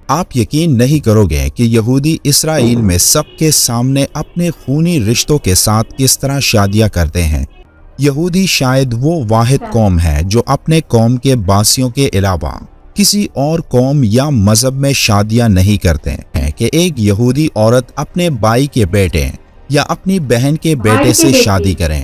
آپ یقین نہیں کرو گے کہ یہودی اسرائیل میں سب کے سامنے اپنے خونی رشتوں کے ساتھ کس طرح شادیاں کرتے ہیں۔ یہودی شاید وہ واحد قوم ہے جو اپنے قوم کے باسیوں کے علاوہ کسی اور قوم یا مذہب میں شادیاں نہیں کرتے ہیں کہ ایک یہودی عورت اپنے بھائی کے بیٹے یا اپنی بہن کے بیٹے سے شادی کریں۔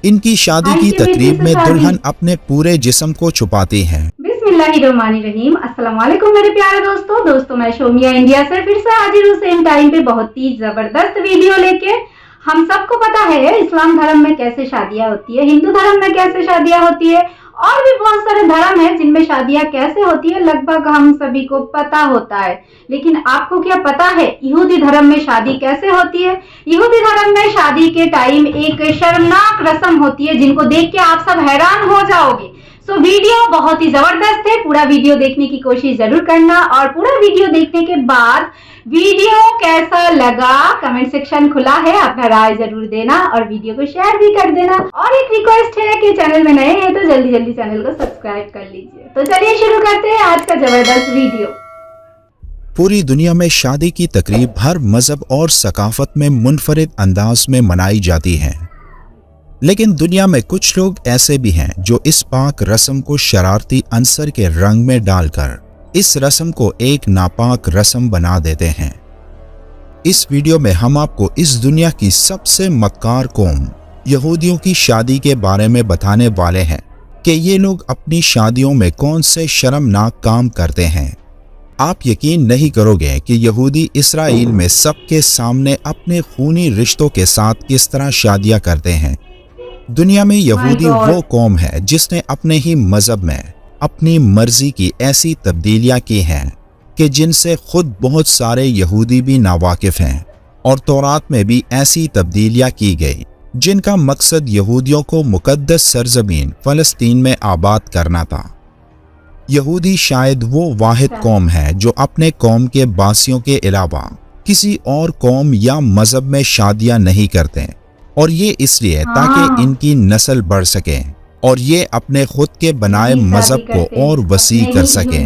ان کی شادی کی تقریب میں دلہن اپنے پورے جسم کو چھپاتی ہے۔ بسم اللہ الرحمن الرحیم۔ السلام علیکم میرے پیارے دوستوں میں شومیہ انڈیا سے پھر سے حاضر ہوں سیم ٹائم پہ بہت ہی زبردست ویڈیو لے کے۔ ہم سب کو پتا ہے اسلام دھرم میں کیسے شادیاں ہوتی ہے، ہندو دھرم میں کیسے شادیاں ہوتی ہے، اور بھی بہت سارے دھرم ہیں جن میں شادیاں کیسے ہوتی ہے، لگ بھگ ہم سبھی کو پتا ہوتا ہے۔ لیکن آپ کو کیا پتا ہے یہودی دھرم میں شادی کیسے ہوتی ہے؟ یہودی دھرم میں شادی کے ٹائم ایک شرمناک رسم ہوتی ہے جن کو دیکھ کے آپ سب حیران ہو جاؤ گے۔ ویڈیو بہت ہی زبردست ہے، پورا ویڈیو دیکھنے کی کوشش ضرور کرنا، اور پورا ویڈیو دیکھنے کے بعد ویڈیو کیسا لگا کمنٹ سیکشن کھلا ہے، اپنا رائے ضرور دینا اور ویڈیو کو شیئر بھی کر دینا۔ اور ایک ریکویسٹ ہے کہ چینل میں نئے ہیں تو جلدی چینل کو سبسکرائب کر لیجئے۔ تو چلیے شروع کرتے ہیں آج کا زبردست ویڈیو۔ پوری دنیا میں شادی کی تقریب ہر مذہب اور ثقافت میں منفرد انداز میں منائی جاتی ہے، لیکن دنیا میں کچھ لوگ ایسے بھی ہیں جو اس پاک رسم کو شرارتی عنصر کے رنگ میں ڈال کر اس رسم کو ایک ناپاک رسم بنا دیتے ہیں۔ اس ویڈیو میں ہم آپ کو اس دنیا کی سب سے مکار قوم یہودیوں کی شادی کے بارے میں بتانے والے ہیں کہ یہ لوگ اپنی شادیوں میں کون سے شرمناک کام کرتے ہیں۔ آپ یقین نہیں کرو گے کہ یہودی اسرائیل میں سب کے سامنے اپنے خونی رشتوں کے ساتھ کس طرح شادیاں کرتے ہیں۔ دنیا میں یہودی وہ قوم ہے جس نے اپنے ہی مذہب میں اپنی مرضی کی ایسی تبدیلیاں کی ہیں کہ جن سے خود بہت سارے یہودی بھی ناواقف ہیں، اور تورات میں بھی ایسی تبدیلیاں کی گئی جن کا مقصد یہودیوں کو مقدس سرزمین فلسطین میں آباد کرنا تھا۔ یہودی شاید وہ واحد قوم ہے جو اپنے قوم کے باسیوں کے علاوہ کسی اور قوم یا مذہب میں شادیاں نہیں کرتے، اور یہ اس لیے تاکہ ان کی نسل بڑھ سکے اور یہ اپنے خود کے بنائے مذہب کو اور وسیع کر سکیں۔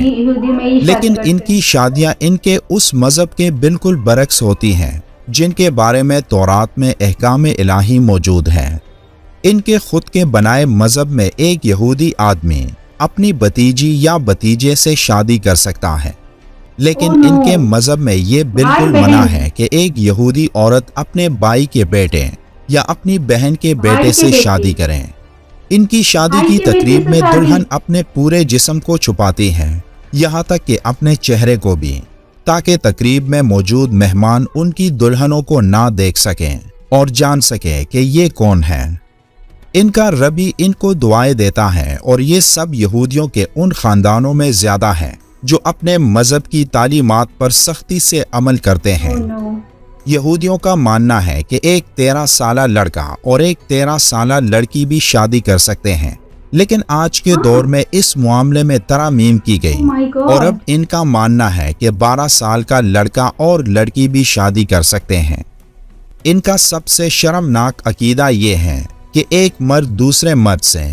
لیکن ان کی شادیاں ان کے اس مذہب کے بالکل برعکس ہوتی ہیں جن کے بارے میں تورات میں احکام الہی موجود ہیں۔ ان کے خود کے بنائے مذہب میں ایک یہودی آدمی اپنی بھتیجی یا بھتیجے سے شادی کر سکتا ہے، لیکن ان کے مذہب میں یہ بالکل منع ہے کہ ایک یہودی عورت اپنے بھائی کے بیٹے یا اپنی بہن کے بیٹے سے شادی کریں۔ ان کی شادی کی تقریب میں دلہن اپنے پورے جسم کو چھپاتی ہے، یہاں تک کہ اپنے چہرے کو بھی، تاکہ تقریب میں موجود مہمان ان کی دلہنوں کو نہ دیکھ سکیں اور جان سکیں کہ یہ کون ہے۔ ان کا ربی ان کو دعائیں دیتا ہے، اور یہ سب یہودیوں کے ان خاندانوں میں زیادہ ہے جو اپنے مذہب کی تعلیمات پر سختی سے عمل کرتے ہیں۔ یہودیوں کا ماننا ہے کہ ایک 13 سالہ لڑکا اور ایک 13 سالہ لڑکی بھی شادی کر سکتے ہیں، لیکن آج کے دور میں اس معاملے میں ترامیم کی گئی، اور اب ان کا ماننا ہے کہ 12 سال کا لڑکا اور لڑکی بھی شادی کر سکتے ہیں۔ ان کا سب سے شرمناک عقیدہ یہ ہے کہ ایک مرد دوسرے مرد سے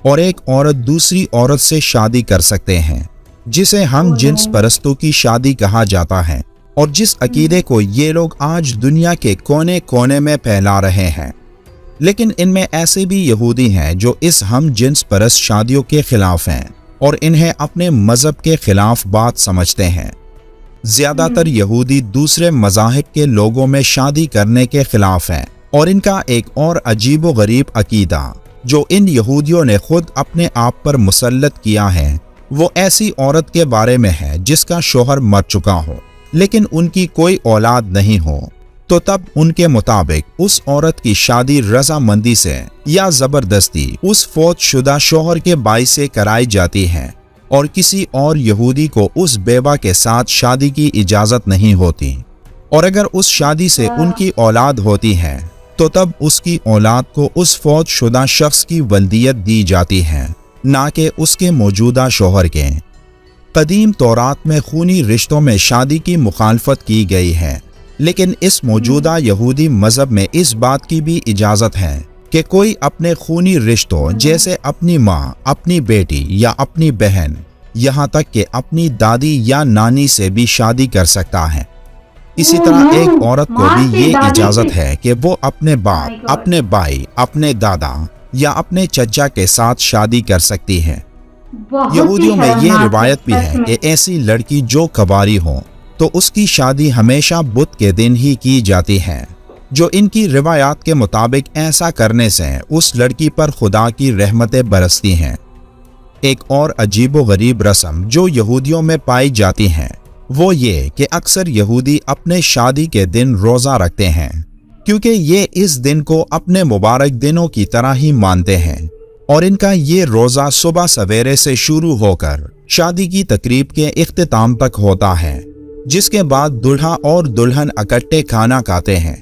اور ایک عورت دوسری عورت سے شادی کر سکتے ہیں، جسے ہم جنس پرستوں کی شادی کہا جاتا ہے، اور جس عقیدے کو یہ لوگ آج دنیا کے کونے کونے میں پھیلا رہے ہیں۔ لیکن ان میں ایسے بھی یہودی ہیں جو اس ہم جنس پرست شادیوں کے خلاف ہیں اور انہیں اپنے مذہب کے خلاف بات سمجھتے ہیں۔ زیادہ تر یہودی دوسرے مذاہب کے لوگوں میں شادی کرنے کے خلاف ہیں، اور ان کا ایک اور عجیب و غریب عقیدہ جو ان یہودیوں نے خود اپنے آپ پر مسلط کیا ہے، وہ ایسی عورت کے بارے میں ہے جس کا شوہر مر چکا ہو لیکن ان کی کوئی اولاد نہیں ہو، تو تب ان کے مطابق اس عورت کی شادی رضامندی سے یا زبردستی اس فوت شدہ شوہر کے بھائی سے کرائی جاتی ہے، اور کسی اور یہودی کو اس بیوہ کے ساتھ شادی کی اجازت نہیں ہوتی، اور اگر اس شادی سے ان کی اولاد ہوتی ہے تو تب اس کی اولاد کو اس فوت شدہ شخص کی ولدیت دی جاتی ہے، نہ کہ اس کے موجودہ شوہر کے۔ قدیم تورات میں خونی رشتوں میں شادی کی مخالفت کی گئی ہے، لیکن اس موجودہ یہودی مذہب میں اس بات کی بھی اجازت ہے کہ کوئی اپنے خونی رشتوں جیسے اپنی ماں، اپنی بیٹی یا اپنی بہن یہاں تک کہ اپنی دادی یا نانی سے بھی شادی کر سکتا ہے۔ اسی طرح ایک عورت کو بھی یہ اجازت ہے کہ وہ اپنے باپ، اپنے بھائی، اپنے دادا یا اپنے چچا کے ساتھ شادی کر سکتی ہے۔ یہودیوں میں یہ روایت بھی ہے کہ ایسی لڑکی جو کنواری ہو تو اس کی شادی ہمیشہ بدھ کے دن ہی کی جاتی ہے، جو ان کی روایات کے مطابق ایسا کرنے سے اس لڑکی پر خدا کی رحمتیں برستی ہیں۔ ایک اور عجیب و غریب رسم جو یہودیوں میں پائی جاتی ہیں وہ یہ کہ اکثر یہودی اپنے شادی کے دن روزہ رکھتے ہیں، کیونکہ یہ اس دن کو اپنے مبارک دنوں کی طرح ہی مانتے ہیں، اور ان کا یہ روزہ صبح سویرے سے شروع ہو کر شادی کی تقریب کے اختتام تک ہوتا ہے، جس کے بعد دلہا اور دلہن اکٹھے کھانا کھاتے ہیں،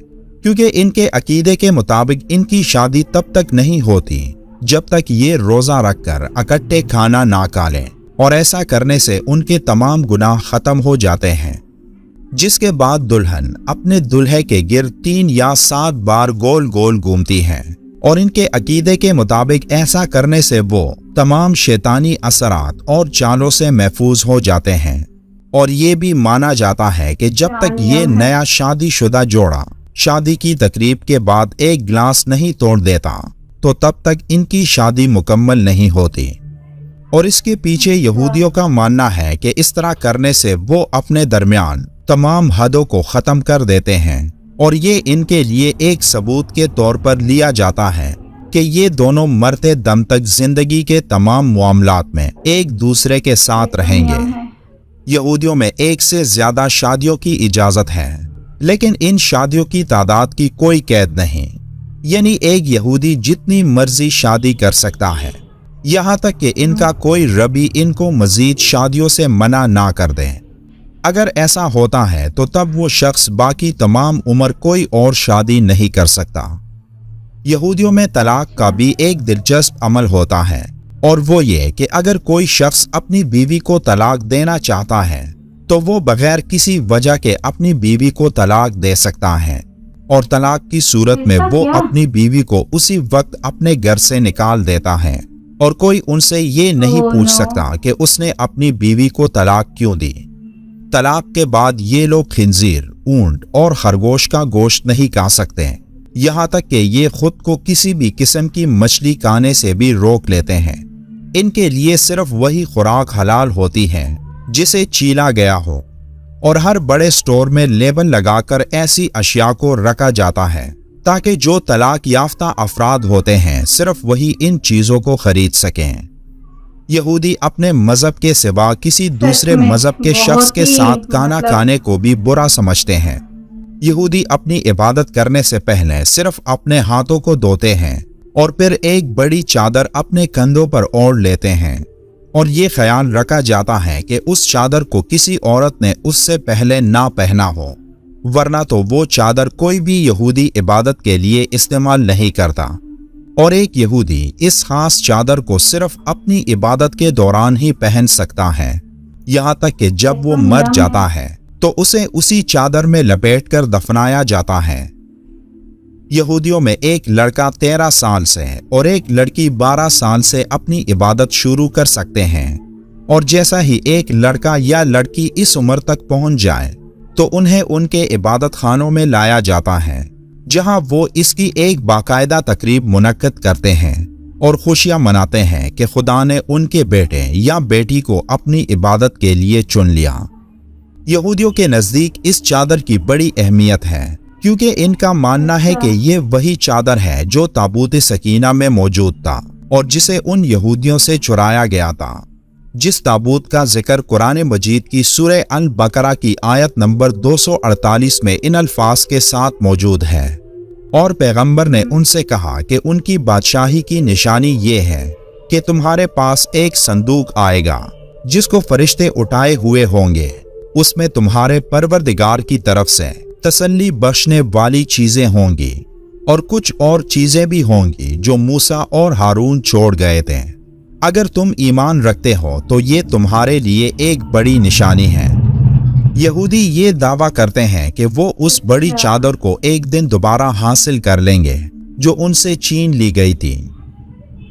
کیونکہ ان کے عقیدے کے مطابق ان کی شادی تب تک نہیں ہوتی جب تک یہ روزہ رکھ کر اکٹھے کھانا نہ کھا لیں، اور ایسا کرنے سے ان کے تمام گناہ ختم ہو جاتے ہیں۔ جس کے بعد دلہن اپنے دلہے کے گرد 3 یا 7 بار گول گول گھومتی ہے، اور ان کے عقیدے کے مطابق ایسا کرنے سے وہ تمام شیطانی اثرات اور چالوں سے محفوظ ہو جاتے ہیں، اور یہ بھی مانا جاتا ہے کہ جب تک یہ نیا شادی شدہ جوڑا شادی کی تقریب کے بعد ایک گلاس نہیں توڑ دیتا تو تب تک ان کی شادی مکمل نہیں ہوتی۔ اور اس کے پیچھے یہودیوں کا ماننا ہے کہ اس طرح کرنے سے وہ اپنے درمیان تمام حدوں کو ختم کر دیتے ہیں، اور یہ ان کے لیے ایک ثبوت کے طور پر لیا جاتا ہے کہ یہ دونوں مرتے دم تک زندگی کے تمام معاملات میں ایک دوسرے کے ساتھ رہیں گے۔ یہودیوں میں 1 سے زیادہ شادیوں کی اجازت ہے، لیکن ان شادیوں کی تعداد کی کوئی قید نہیں، یعنی ایک یہودی جتنی مرضی شادی کر سکتا ہے، یہاں تک کہ ان کا کوئی ربی ان کو مزید شادیوں سے منع نہ کر دے۔ اگر ایسا ہوتا ہے تو تب وہ شخص باقی تمام عمر کوئی اور شادی نہیں کر سکتا۔ یہودیوں میں طلاق کا بھی ایک دلچسپ عمل ہوتا ہے، اور وہ یہ کہ اگر کوئی شخص اپنی بیوی کو طلاق دینا چاہتا ہے تو وہ بغیر کسی وجہ کے اپنی بیوی کو طلاق دے سکتا ہے، اور طلاق کی صورت میں وہ اپنی بیوی کو اسی وقت اپنے گھر سے نکال دیتا ہے، اور کوئی ان سے یہ نہیں پوچھ سکتا کہ اس نے اپنی بیوی کو طلاق کیوں دی۔ طلاق کے بعد یہ لوگ خنزیر، اونٹ اور خرگوش کا گوشت نہیں کھا سکتے، یہاں تک کہ یہ خود کو کسی بھی قسم کی مچھلی کھانے سے بھی روک لیتے ہیں۔ ان کے لیے صرف وہی خوراک حلال ہوتی ہے جسے چیلا گیا ہو، اور ہر بڑے سٹور میں لیبل لگا کر ایسی اشیاء کو رکھا جاتا ہے تاکہ جو طلاق یافتہ افراد ہوتے ہیں صرف وہی ان چیزوں کو خرید سکیں۔ یہودی اپنے مذہب کے سوا کسی دوسرے مذہب کے شخص کے ساتھ کھانا کھانے کو بھی برا سمجھتے ہیں۔ یہودی اپنی عبادت کرنے سے پہلے صرف اپنے ہاتھوں کو دھوتے ہیں، اور پھر ایک بڑی چادر اپنے کندھوں پر اوڑھ لیتے ہیں، اور یہ خیال رکھا جاتا ہے کہ اس چادر کو کسی عورت نے اس سے پہلے نہ پہنا ہو، ورنہ تو وہ چادر کوئی بھی یہودی عبادت کے لیے استعمال نہیں کرتا، اور ایک یہودی اس خاص چادر کو صرف اپنی عبادت کے دوران ہی پہن سکتا ہے، یہاں تک کہ جب وہ مر جاتا ہے تو اسے اسی چادر میں لپیٹ کر دفنایا جاتا ہے۔ یہودیوں میں ایک لڑکا 13 سال سے اور ایک لڑکی 12 سال سے اپنی عبادت شروع کر سکتے ہیں، اور جیسا ہی ایک لڑکا یا لڑکی اس عمر تک پہنچ جائے تو انہیں ان کے عبادت خانوں میں لایا جاتا ہے، جہاں وہ اس کی ایک باقاعدہ تقریب منعقد کرتے ہیں اور خوشیاں مناتے ہیں کہ خدا نے ان کے بیٹے یا بیٹی کو اپنی عبادت کے لیے چن لیا۔ یہودیوں کے نزدیک اس چادر کی بڑی اہمیت ہے، کیونکہ ان کا ماننا ہے کہ یہ وہی چادر ہے جو تابوت سکینہ میں موجود تھا، اور جسے ان یہودیوں سے چرایا گیا تھا، جس تابوت کا ذکر قرآن مجید کی سورہ البقرہ کی آیت نمبر 248 میں ان الفاظ کے ساتھ موجود ہے۔ اور پیغمبر نے ان سے کہا کہ ان کی بادشاہی کی نشانی یہ ہے کہ تمہارے پاس ایک صندوق آئے گا جس کو فرشتے اٹھائے ہوئے ہوں گے، اس میں تمہارے پروردگار کی طرف سے تسلی بخشنے والی چیزیں ہوں گی، اور کچھ اور چیزیں بھی ہوں گی جو موسیٰ اور ہارون چھوڑ گئے تھے۔ اگر تم ایمان رکھتے ہو تو یہ تمہارے لیے ایک بڑی نشانی ہے۔ یہودی یہ دعویٰ کرتے ہیں کہ وہ اس بڑی چادر کو ایک دن دوبارہ حاصل کر لیں گے جو ان سے چھین لی گئی تھی۔